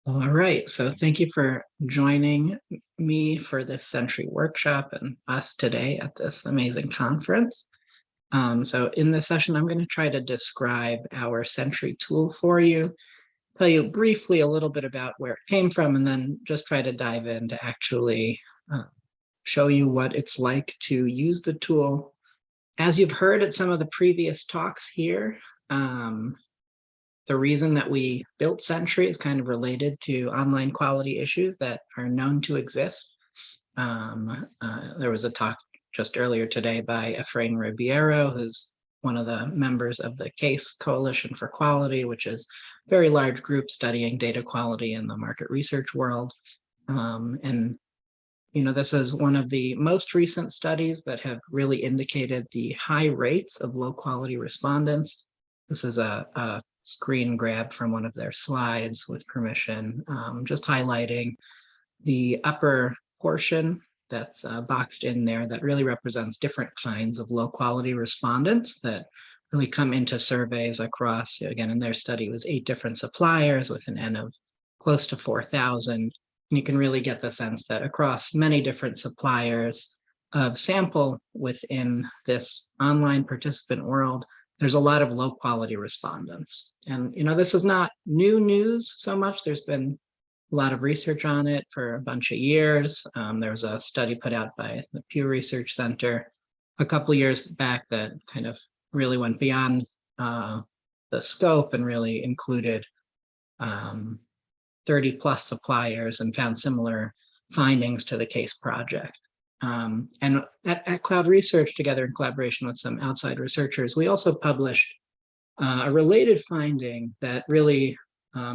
All right, so thank you for joining me for this Sentry Workshop and us today at this amazing conference. So in this session, I'm going to try to describe our Sentry tool for you, tell you briefly a little bit about where it came from, and then just try to dive in to actually show you what it's like to use the tool. As you've heard at some of the previous talks here, the reason that we built Sentry is kind of related to online quality issues that are known to exist. There was a talk just earlier today by Efrain Ribeiro, who's one of the members of the CASE Coalition for Quality, which is a very large group studying data quality in the market research world. This is one of the most recent studies that have really indicated the high rates of low quality respondents. This is a screen grab from one of their slides with permission, just highlighting the upper portion that's boxed in there that really represents different kinds of low quality respondents that really come into surveys across, again, in their study, it was 8 different suppliers with an N of close to 4,000. And you can really get the sense that across many different suppliers of sample within this online participant world, there's a lot of low quality respondents. And, this is not new news so much. There's been a lot of research on it for a bunch of years. There was a study put out by the Pew Research Center a couple years back that kind of really went beyond the scope and really included 30 plus suppliers and found similar findings to the CASE project. And at CloudResearch, together in collaboration with some outside researchers, we also published a related finding that really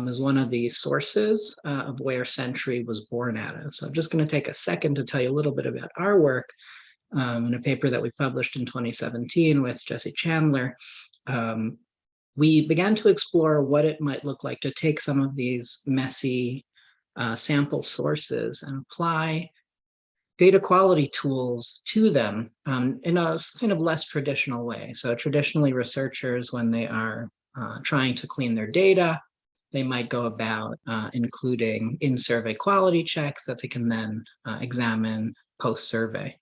is one of the sources of where Sentry was born at. So I'm just going to take a second to tell you a little bit about our work in a paper that we published in 2017 with Jesse Chandler. We began to explore what it might look like to take some of these messy sample sources and apply data quality tools to them in a kind of less traditional way. So traditionally, researchers, when they are trying to clean their data, they might go about including in-survey quality checks that they can then examine post-survey,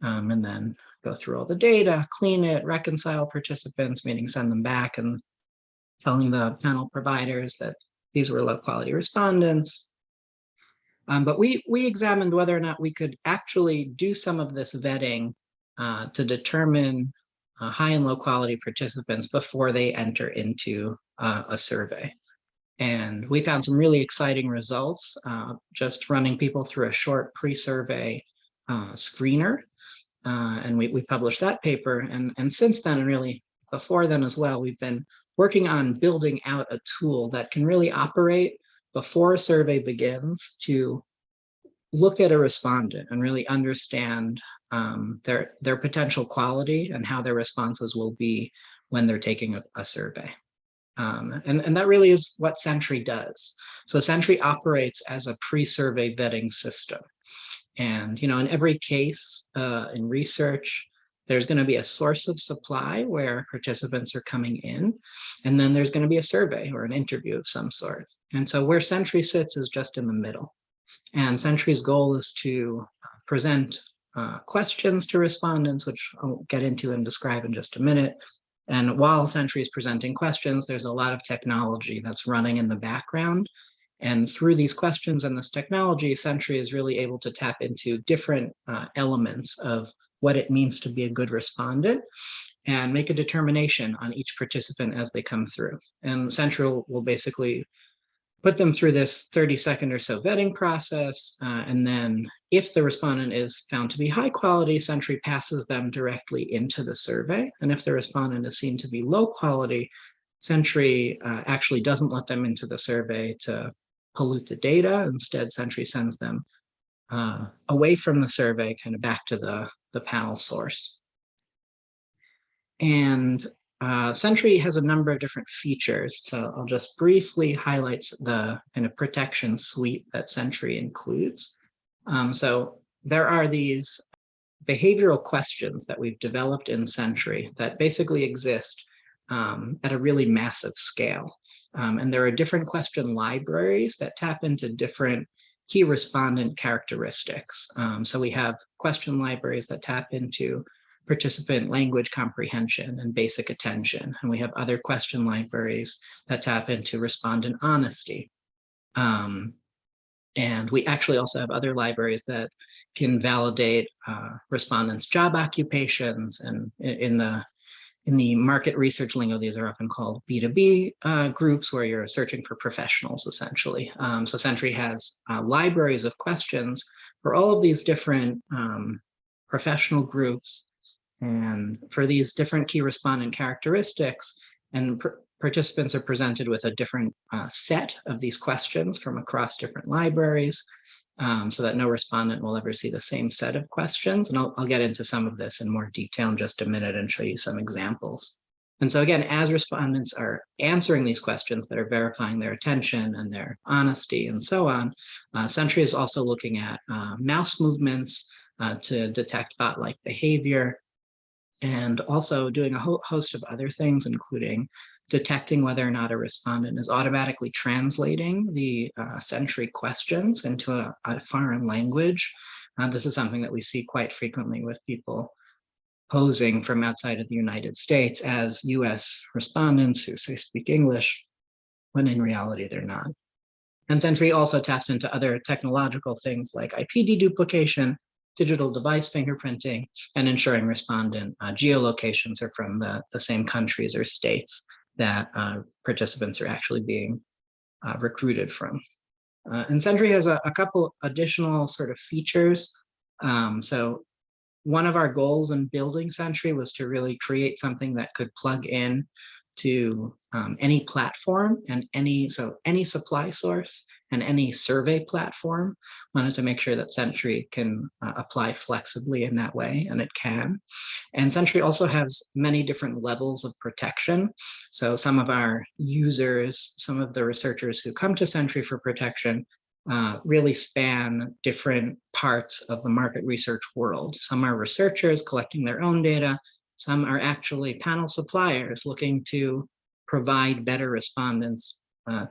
and then go through all the data, clean it, reconcile participants, meaning send them back and telling the panel providers that these were low-quality respondents. But we examined whether or not we could actually do some of this vetting to determine high and low quality participants before they enter into a survey. And we found some really exciting results just running people through a short pre-survey screener. And we published that paper. And since then, and really before then as well, we've been working on building out a tool that can really operate before a survey begins to look at a respondent and really understand their potential quality and how their responses will be when they're taking a survey. And that really is what Sentry does. So Sentry operates as a pre-survey vetting system. And in every case in research, there's going to be a source of supply where participants are coming in, and then there's going to be a survey or an interview of some sort. And so where Sentry sits is just in the middle. And Sentry's goal is to present questions to respondents, which I'll get into and describe in just a minute. And while Sentry is presenting questions, there's a lot of technology that's running in the background. And through these questions and this technology, Sentry is really able to tap into different elements of what it means to be a good respondent and make a determination on each participant as they come through. And Sentry will basically put them through this 30-second or so vetting process. And then if the respondent is found to be high quality, Sentry passes them directly into the survey. And if the respondent is seen to be low quality, Sentry actually doesn't let them into the survey to pollute the data. Instead, Sentry sends them away from the survey, kind of back to the panel source. And Sentry has a number of different features. So I'll just briefly highlight the kind of protection suite that Sentry includes. So there are these behavioral questions that we've developed in Sentry that basically exist at a really massive scale. And there are different question libraries that tap into different key respondent characteristics. So we have question libraries that tap into participant language comprehension and basic attention. And we have other question libraries that tap into respondent honesty. And we actually also have other libraries that can validate respondents' job occupations. And in the market research lingo, these are often called B2B groups, where you're searching for professionals, essentially. So Sentry has libraries of questions for all of these different professional groups, and for these different key respondent characteristics, and participants are presented with a different set of these questions from across different libraries, so that no respondent will ever see the same set of questions. And I'll get into some of this in more detail in just a minute and show you some examples. And so again, as respondents are answering these questions that are verifying their attention and their honesty and so on, Sentry is also looking at mouse movements to detect bot-like behavior, and also doing a whole host of other things, including detecting whether or not a respondent is automatically translating the Sentry questions into a foreign language. This is something that we see quite frequently with people posing from outside of the United States as US respondents who say speak English, when in reality they're not. And Sentry also taps into other technological things like IP deduplication, digital device fingerprinting, and ensuring respondent geolocations are from the same countries or states that participants are actually being recruited from. And Sentry has a couple additional sort of features. So one of our goals in building Sentry was to really create something that could plug in to any platform and any supply source and any survey platform. Wanted to make sure that Sentry can apply flexibly in that way, and it can. And Sentry also has many different levels of protection. So some of our users, some of the researchers who come to Sentry for protection really span different parts of the market research world. Some are researchers collecting their own data. Some are actually panel suppliers looking to provide better respondents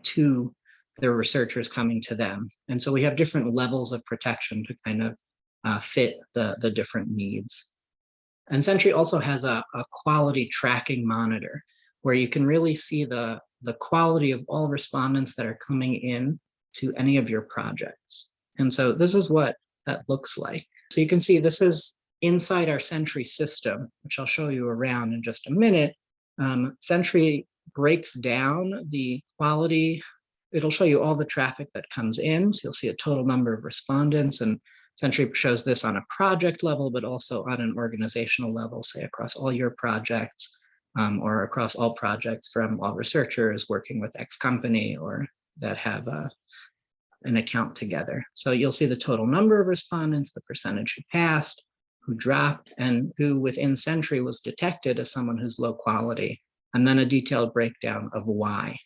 to their researchers coming to them. And so we have different levels of protection to kind of fit the different needs. And Sentry also has a quality tracking monitor where you can really see the quality of all respondents that are coming in to any of your projects. And so this is what that looks like. So you can see this is inside our Sentry system, which I'll show you around in just a minute. Sentry breaks down the quality. It'll show you all the traffic that comes in. So you'll see a total number of respondents, and Sentry shows this on a project level, but also on an organizational level, say across all your projects, or across all projects from all researchers working with X company or that have an account together. So you'll see the total number of respondents, the percentage who passed, who dropped, and who within Sentry was detected as someone who's low quality, and then a detailed breakdown of why.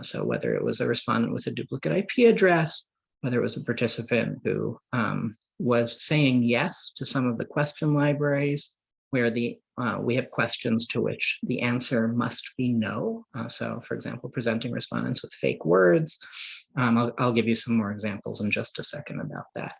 So whether it was a respondent with a duplicate IP address, whether it was a participant who was saying yes to some of the question libraries, where we have questions to which the answer must be no. So for example, presenting respondents with fake words. I'll give you some more examples in just a second about that.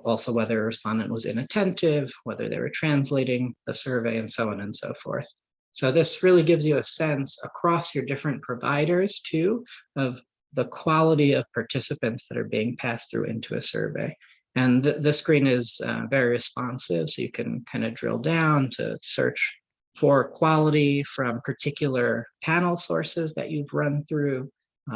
Also, whether a respondent was inattentive, whether they were translating the survey, and so on and so forth. So this really gives you a sense across your different providers too of the quality of participants that are being passed through into a survey. And the screen is very responsive, so you can kind of drill down to search for quality from particular panel sources that you've run through,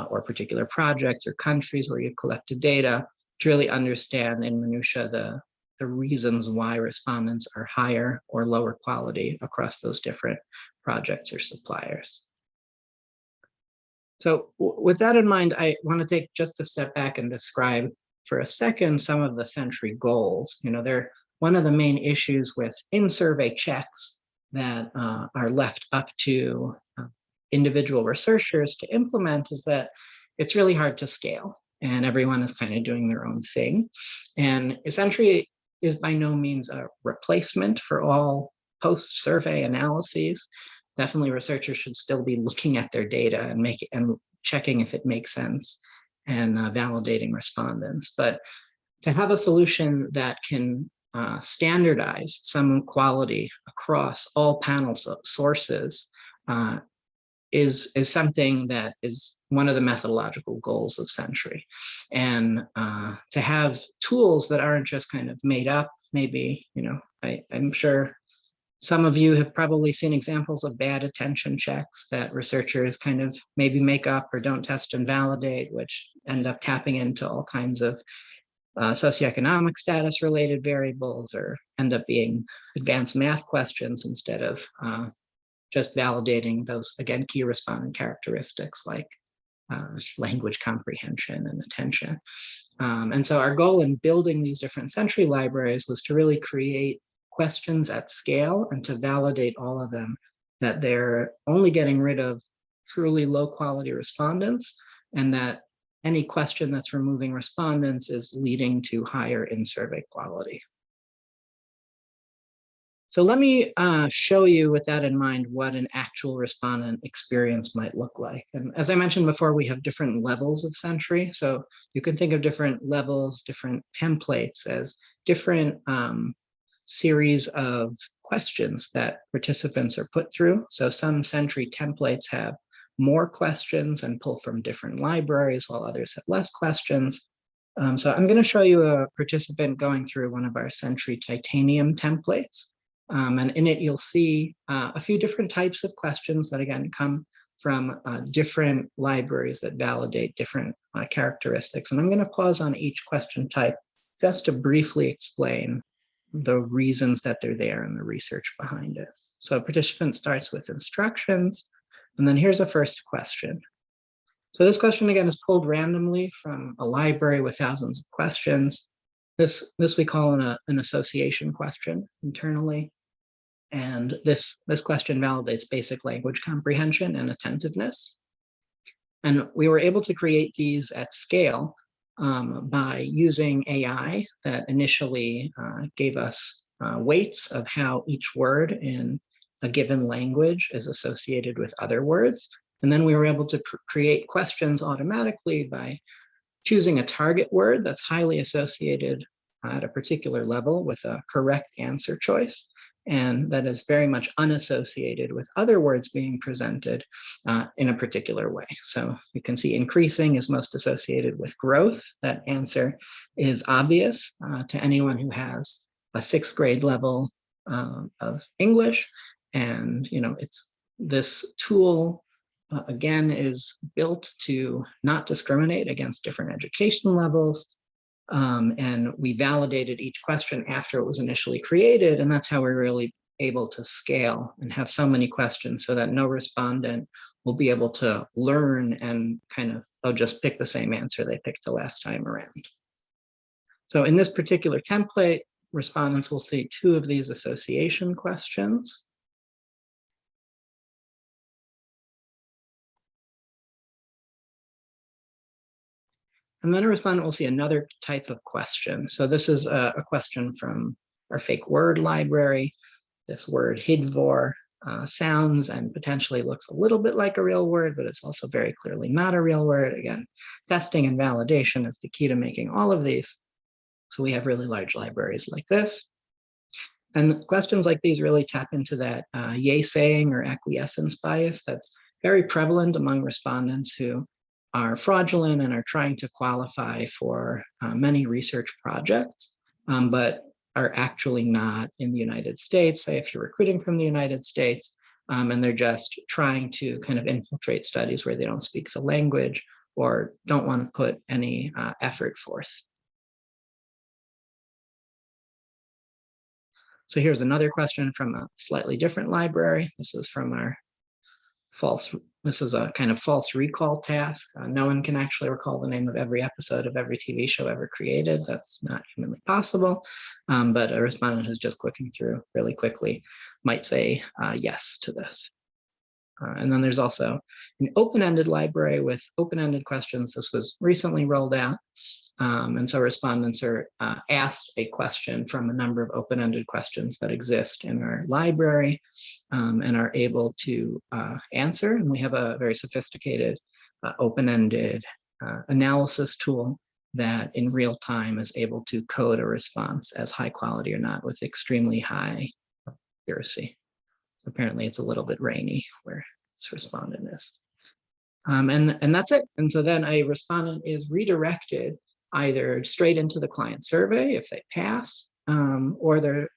or particular projects or countries where you've collected data, to really understand in minutia the reasons why respondents are higher or lower quality across those different projects or suppliers. So with that in mind, I want to take just a step back and describe for a second some of the Sentry goals. They're one of the main issues with in-survey checks that are left up to individual researchers to implement is that it's really hard to scale, and everyone is kind of doing their own thing. And Sentry is by no means a replacement for all post-survey analyses. definitely researchers should still be looking at their data and checking if it makes sense and validating respondents. But to have a solution that can standardize some quality across all panel sources is something that is one of the methodological goals of Sentry. And to have tools that aren't just kind of made up, maybe, I'm sure some of you have probably seen examples of bad attention checks that researchers kind of maybe make up or don't test and validate, which end up tapping into all kinds of socioeconomic status related variables, or end up being advanced math questions instead of just validating those, again, key respondent characteristics like language comprehension and attention. And so our goal in building these different Sentry libraries was to really create questions at scale and to validate all of them, that they're only getting rid of truly low quality respondents, and that any question that's removing respondents is leading to higher in-survey quality. So let me show you, with that in mind, what an actual respondent experience might look like. And as I mentioned before, we have different levels of Sentry. So you can think of different levels, different templates as different series of questions that participants are put through. So some Sentry templates have more questions and pull from different libraries, while others have less questions. So I'm going to show you a participant going through one of our Sentry Titanium templates. And in it, you'll see a few different types of questions that, again, come from different libraries that validate different characteristics. And I'm going to pause on each question type just to briefly explain the reasons that they're there and the research behind it. So a participant starts with instructions, and then here's a first question. So this question, again, is pulled randomly from a library with thousands of questions. This we call an association question internally. And this question validates basic language comprehension and attentiveness. And we were able to create these at scale by using AI that initially gave us weights of how each word in a given language is associated with other words. And then we were able to create questions automatically by choosing a target word that's highly associated at a particular level with a correct answer choice, and that is very much unassociated with other words being presented in a particular way. So you can see increasing is most associated with growth. That answer is obvious to anyone who has a 6th grade level of English. And it's this tool, again, is built to not discriminate against different education levels. And we validated each question after it was initially created, and that's how we're really able to scale and have so many questions so that no respondent will be able to learn and kind of just pick the same answer they picked the last time around. So in this particular template, respondents will see 2 of these association questions. And then a respondent will see another type of question. So this is a question from our fake word library. This word hidvor sounds and potentially looks a little bit like a real word, but it's also very clearly not a real word. Again, testing and validation is the key to making all of these. So we have really large libraries like this. And questions like these really tap into that yay-saying or acquiescence bias that's very prevalent among respondents who are fraudulent and are trying to qualify for many research projects, but are actually not in the United States. Say if you're recruiting from the United States, and they're just trying to kind of infiltrate studies where they don't speak the language or don't want to put any effort forth. So here's another question from a slightly different library. This is from our this is a kind of false recall task. No one can actually recall the name of every episode of every TV show ever created. That's not humanly possible. But a respondent who's just clicking through really quickly might say yes to this. And then there's also an open-ended library with open-ended questions. This was recently rolled out. And so respondents are asked a question from a number of open-ended questions that exist in our library. and are able to answer. And we have a very sophisticated open-ended analysis tool that in real time is able to code a response as high quality or not with extremely high accuracy. Apparently it's a little bit rainy where this respondent is. And that's it. And so then a respondent is redirected either straight into the client survey if they pass, or they're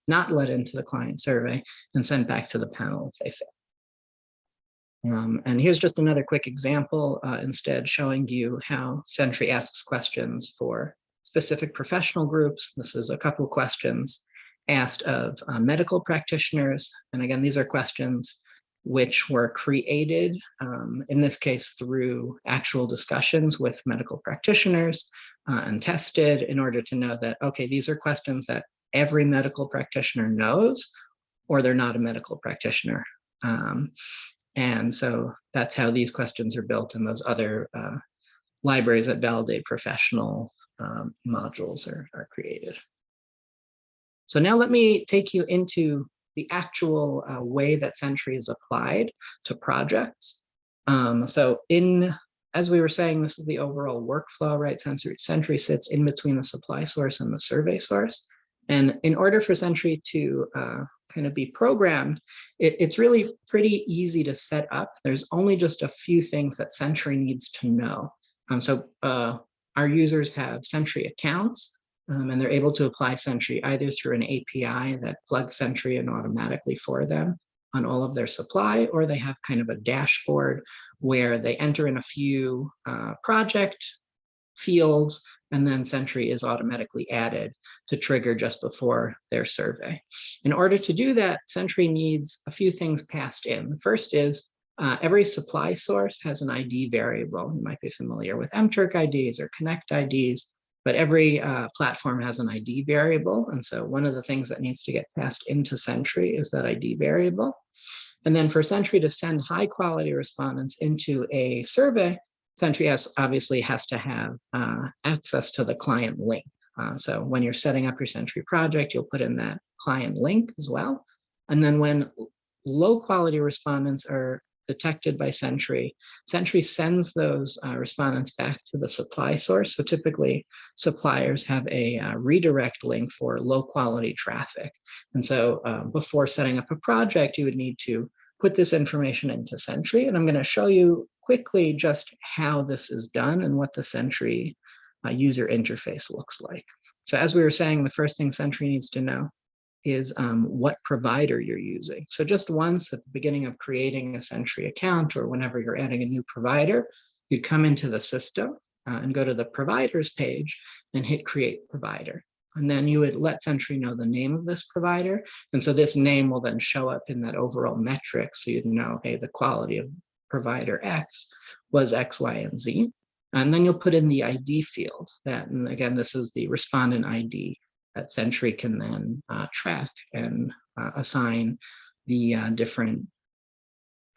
not let into the client survey and sent back to the panel if they fail. And here's just another quick example, instead showing you how Sentry asks questions for specific professional groups. This is a couple of questions asked of medical practitioners. And again, these are questions which were created, in this case, through actual discussions with medical practitioners and tested in order to know that, okay, these are questions that every medical practitioner knows, or they're not a medical practitioner. And so that's how these questions are built, and those other libraries that validate professional modules are created. So now let me take you into the actual way that Sentry is applied to projects. As we were saying, this is the overall workflow, right? Sentry sits in between the supply source and the survey source. And in order for Sentry to kind of be programmed, it's really pretty easy to set up. There's only just a few things that Sentry needs to know. Our users have Sentry accounts, and they're able to apply Sentry either through an API that plugs Sentry in automatically for them on all of their supply, or they have kind of a dashboard where they enter in a few project fields, and then Sentry is automatically added to trigger just before their survey. In order to do that, Sentry needs a few things passed in. The first is every supply source has an ID variable. You might be familiar with mTurk IDs or Connect IDs, but every platform has an ID variable. And so one of the things that needs to get passed into Sentry is that ID variable. And then for Sentry to send high quality respondents into a survey, Sentry obviously has to have access to the client link. So when you're setting up your Sentry project, you'll put in that client link as well. And then when low quality respondents are detected by Sentry, Sentry sends those respondents back to the supply source. So typically suppliers have a redirect link for low quality traffic. And so before setting up a project, you would need to put this information into Sentry. And I'm going to show you quickly just how this is done and what the Sentry user interface looks like. So as we were saying, the first thing Sentry needs to know is what provider you're using. So just once at the beginning of creating a Sentry account, or whenever you're adding a new provider, you'd come into the system and go to the providers page and hit create provider. And then you would let Sentry know the name of this provider. And so this name will then show up in that overall metric. So you'd know, hey, the quality of provider X was X, Y, and Z. And then you'll put in the ID field. And again, this is the respondent ID that Sentry can then track and assign the different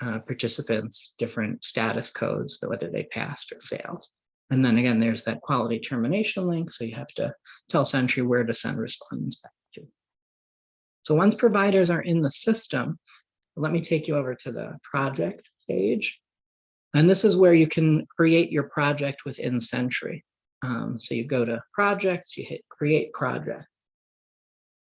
participants different status codes, whether they passed or failed. And then again, there's that quality termination link. So you have to tell Sentry where to send respondents back to. So once providers are in the system, let me take you over to the project page. And this is where you can create your project within Sentry. So you go to projects, you hit create project.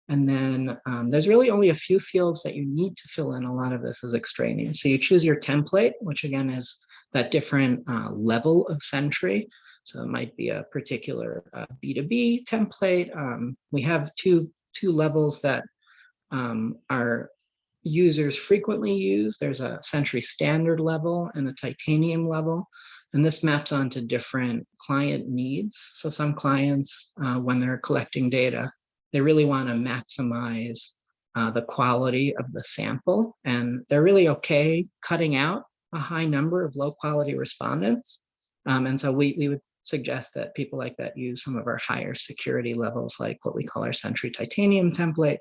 And then there's really only a few fields that you need to fill in. A lot of this is extraneous. So you choose your template, which again is that different level of Sentry. So it might be a particular B2B template. We have two levels that our users frequently use. There's a Sentry standard level and a titanium level. And this maps onto different client needs. So some clients, when they're collecting data, they really want to maximize the quality of the sample. And they're really okay cutting out a high number of low quality respondents. And so we would suggest that people like that use some of our higher security levels, like what we call our Sentry titanium template.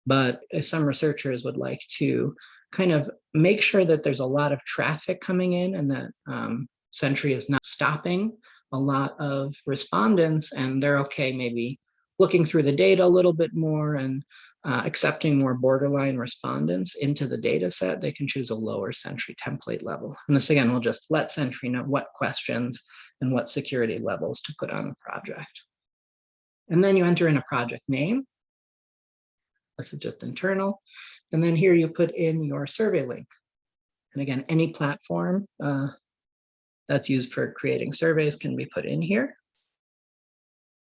But if some researchers would like to kind of make sure that there's a lot of traffic coming in and that Sentry is not stopping a lot of respondents, and they're okay maybe looking through the data a little bit more and accepting more borderline respondents into the data set, they can choose a lower Sentry template level. And this, again, will just let Sentry know what questions and what security levels to put on the project. And then you enter in a project name. This is just internal. And then here you put in your survey link. And again, any platform that's used for creating surveys can be put in here.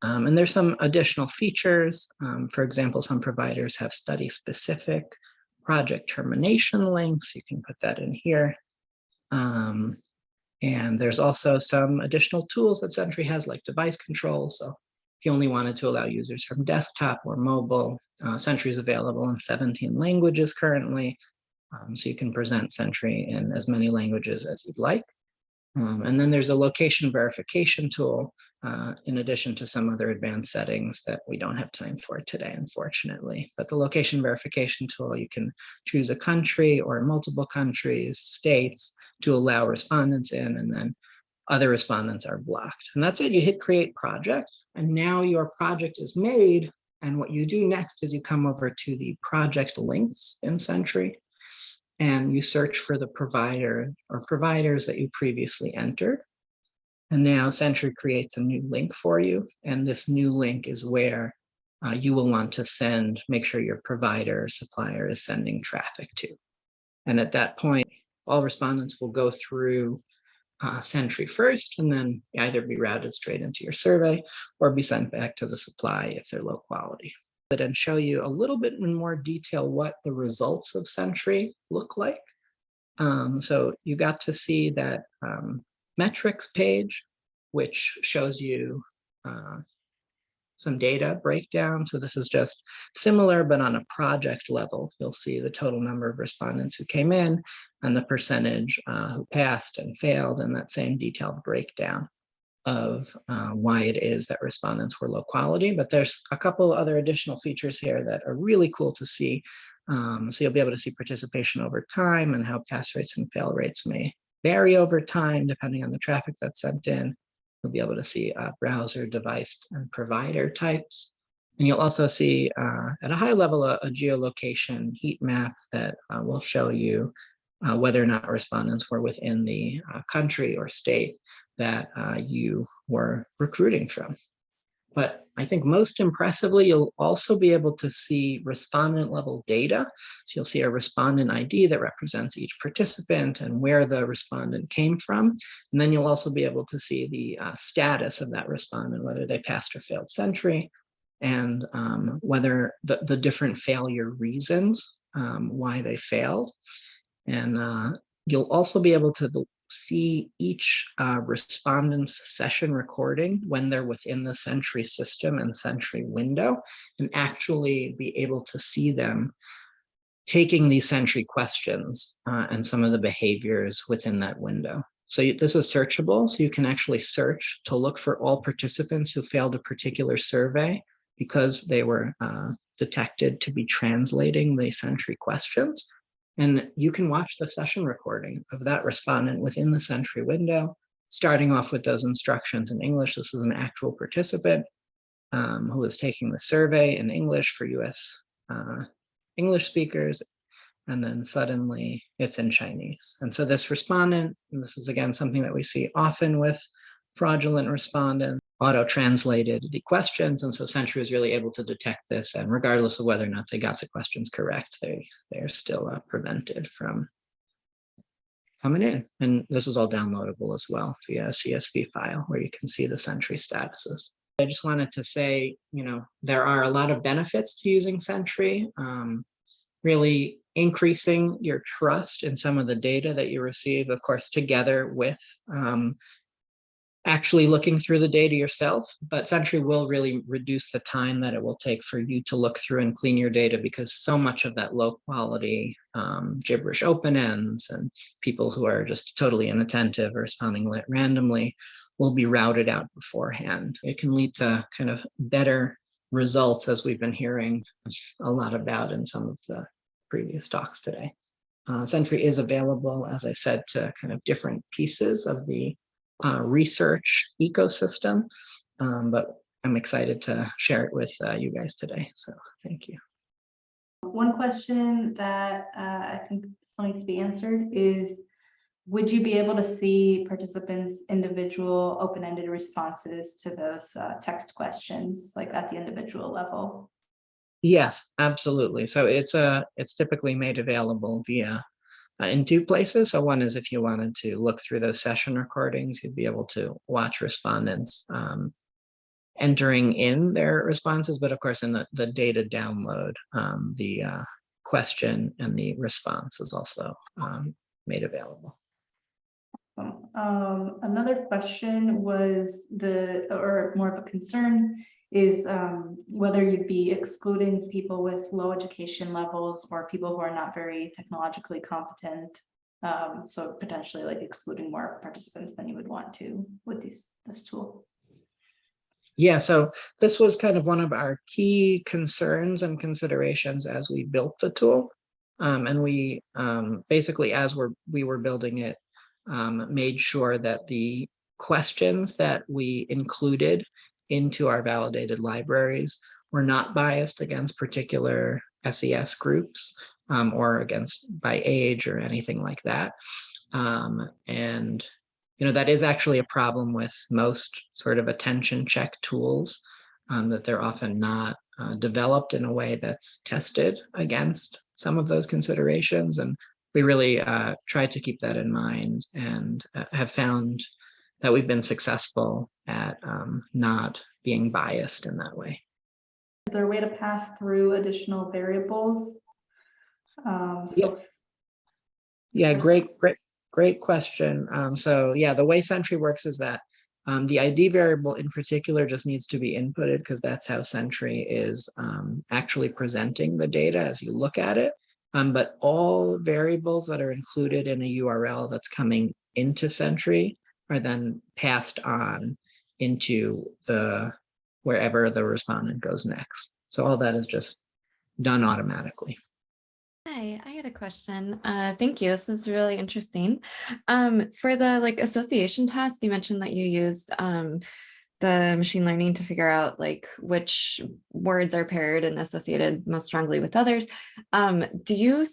And there's some additional features. For example, some providers have study-specific project termination links. You can put that in here. And there's also some additional tools that Sentry has, like device control. So if you only wanted to allow users from desktop or mobile, Sentry is available in 17 languages currently. So you can present Sentry in as many languages as you'd like. And then there's a location verification tool, in addition to some other advanced settings that we don't have time for today, unfortunately. But the location verification tool, you can choose a country or multiple countries, states, to allow respondents in, and then other respondents are blocked. And that's it. You hit create project, and now your project is made. And what you do next is you come over to the project links in Sentry, and you search for the provider or providers that you previously entered. And now Sentry creates a new link for you. And this new link is where you will want to make sure your provider or supplier is sending traffic to. And at that point, all respondents will go through Sentry first, and then either be routed straight into your survey or be sent back to the supply if they're low quality. And show you a little bit in more detail what the results of Sentry look like. So you got to see that metrics page, which shows you some data breakdown. So this is just similar, but on a project level. You'll see the total number of respondents who came in and the percentage who passed and failed, and that same detailed breakdown of why it is that respondents were low quality. But there's a couple other additional features here that are really cool to see. So you'll be able to see participation over time and how pass rates and fail rates may vary over time depending on the traffic that's sent in. You'll be able to see browser, device, and provider types. And you'll also see at a high level a geolocation heat map that will show you whether or not respondents were within the country or state that you were recruiting from. But I think most impressively, you'll also be able to see respondent level data. So you'll see a respondent ID that represents each participant and where the respondent came from. And then you'll also be able to see the status of that respondent, whether they passed or failed Sentry, and whether the different failure reasons why they failed. And you'll also be able to see each respondent's session recording when they're within the Sentry system and Sentry window, and actually be able to see them taking these Sentry questions and some of the behaviors within that window. So this is searchable, so you can actually search to look for all participants who failed a particular survey because they were detected to be translating the Sentry questions. And you can watch the session recording of that respondent within the Sentry window, starting off with those instructions in English. This is an actual participant who was taking the survey in English for US English speakers, and then suddenly it's in Chinese. And so this respondent, and this is again something that we see often with fraudulent respondents, auto-translated the questions, and so Sentry is really able to detect this, and regardless of whether or not they got the questions correct, they're still prevented from coming in. And this is all downloadable as well via a CSV file where you can see the Sentry statuses. I just wanted to say, there are a lot of benefits to using Sentry, really increasing your trust in some of the data that you receive, of course, together with actually looking through the data yourself, but Sentry will really reduce the time that it will take for you to look through and clean your data, because so much of that low quality gibberish open ends and people who are just totally inattentive or responding randomly will be routed out beforehand. It can lead to kind of better results, as we've been hearing a lot about in some of the previous talks today. Sentry is available, as I said, to kind of different pieces of the research ecosystem, but I'm excited to share it with you guys today. So thank you. One question that I think still needs to be answered is, would you be able to see participants' individual open-ended responses to those text questions, like at the individual level? Yes, absolutely. So it's typically made available via in two places. So one is if you wanted to look through those session recordings, you'd be able to watch respondents entering in their responses, but of course in the data download, the question and the response is also made available. Another question was or more of a concern is whether you'd be excluding people with low education levels or people who are not very technologically competent. So potentially like excluding more participants than you would want to with this tool. Yeah, so this was kind of one of our key concerns and considerations as we built the tool. And we basically, as we were building it, made sure that the questions that we included into our validated libraries were not biased against particular SES groups or against by age or anything like that. And that is actually a problem with most sort of attention check tools, that they're often not developed in a way that's tested against some of those considerations. And we really try to keep that in mind and have found that we've been successful at not being biased in that way. Is there a way to pass through additional variables? Yeah, great question. So yeah, the way Sentry works is that the ID variable in particular just needs to be inputted because that's how Sentry is actually presenting the data as you look at it. But all variables that are included in a URL that's coming into Sentry are then passed on into wherever the respondent goes next. So all that is just done automatically. Hi, I had a question. Thank you. This is really interesting. For the association task, you mentioned that you used the machine learning to figure out which words are paired and associated most strongly with others. Do you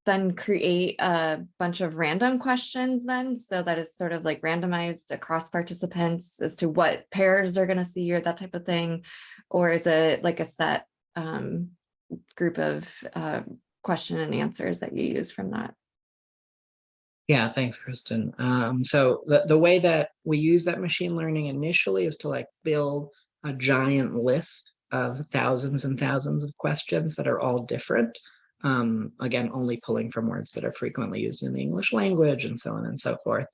then create a bunch of random questions then so that it's sort of randomized across participants as to what pairs they're going to see or that type of thing? Or is it a set group of question and answers that you use from that? Yeah, thanks, Kristen. So the way that we use that machine learning initially is to build a giant list of thousands and thousands of questions that are all different. Again, only pulling from words that are frequently used in the English language and so on and so forth.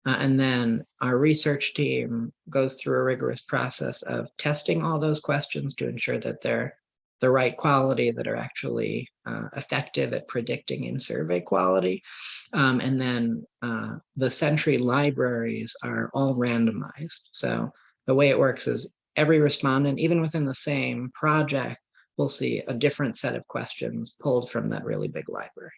And then our research team goes through a rigorous process of testing all those questions to ensure that they're the right quality, that are actually effective at predicting in-survey quality. And then the Sentry libraries are all randomized. So the way it works is every respondent, even within the same project, will see a different set of questions pulled from that really big library.